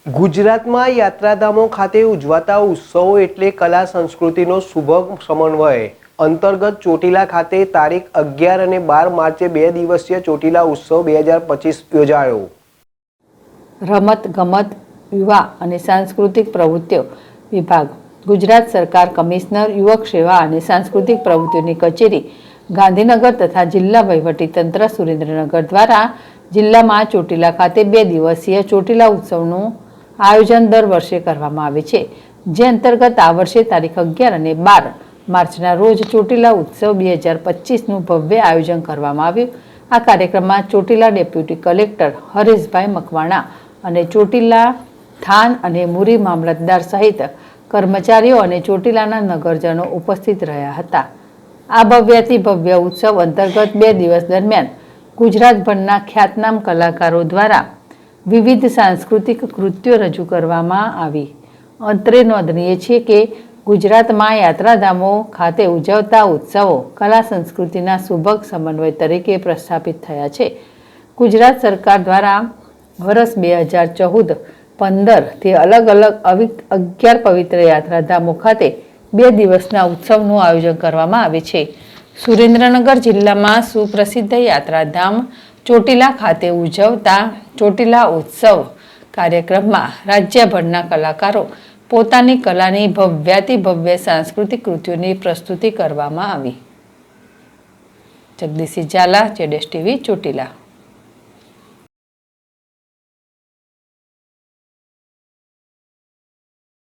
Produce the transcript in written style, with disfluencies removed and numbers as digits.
ગુજરાતમાં યાત્રાધામો ખાતે ઉજવાતા ઉત્સવો એટલે કલા સંસ્કૃતિનો સુભગ સમન્વય અંતર્ગત ચોટીલા ખાતે તારીખ 11 અને 12 માર્ચે 2 દિવસીય ચોટીલા ઉત્સવ 2025 યોજાયો। રમત ગમત યુવા અને સાંસ્કૃતિક પ્રવૃત્તિઓ વિભાગ, ગુજરાત સરકાર કમિશનર યુવક સેવા અને સાંસ્કૃતિક પ્રવૃત્તિઓની કચેરી ગાંધીનગર તથા જિલ્લા વહીવટીતંત્ર સુરેન્દ્રનગર દ્વારા જિલ્લામાં ચોટીલા ખાતે 2 દિવસીય ચોટીલા ઉત્સવનું આયોજન દર વર્ષે કરવામાં આવે છે, જે અંતર્ગત આ વર્ષે તારીખ 11 અને 12 માર્ચના રોજ ચોટીલા ઉત્સવ 2025નું ભવ્ય આયોજન કરવામાં આવ્યું। આ કાર્યક્રમમાં ચોટીલા ડેપ્યુટી કલેક્ટર હરેશભાઈ મકવાણા અને ચોટીલા થાન અને મુરી મામલતદાર સહિત કર્મચારીઓ અને ચોટીલાના નગરજનો ઉપસ્થિત રહ્યા હતા। આ ભવ્યાતિ ભવ્ય ઉત્સવ અંતર્ગત 2 દિવસ દરમિયાન ગુજરાતભરના ખ્યાતનામ કલાકારો દ્વારા વિવિધ સાંસ્કૃતિક કૃત્યો રજૂ કરવામાં આવી। અત્રે નોંધનીય છે કે ગુજરાતમાં યાત્રાધામો ખાતે ઉજવતા ઉત્સવો કલા સંસ્કૃતિના સુભગ સમન્વય તરીકે પ્રસ્થાપિત થયા છે। ગુજરાત સરકાર દ્વારા વર્ષ 2014-15થી અલગ અલગ 11 પવિત્ર યાત્રાધામો ખાતે 2 દિવસના ઉત્સવનું આયોજન કરવામાં આવે છે। સુરેન્દ્રનગર જિલ્લામાં સુપ્રસિદ્ધ યાત્રાધામ ચોટીલા ખાતે ઉજવતા ચોટીલા ઉત્સવ કાર્યક્રમમાં રાજ્યભરના કલાકારો પોતાની કલાની ભવ્યાતિ ભવ્ય સાંસ્કૃતિક કૃતિઓની પ્રસ્તુતિ કરવામાં આવી। જગદીશ ઝાલા, જેડેશ ટીવી, ચોટીલા।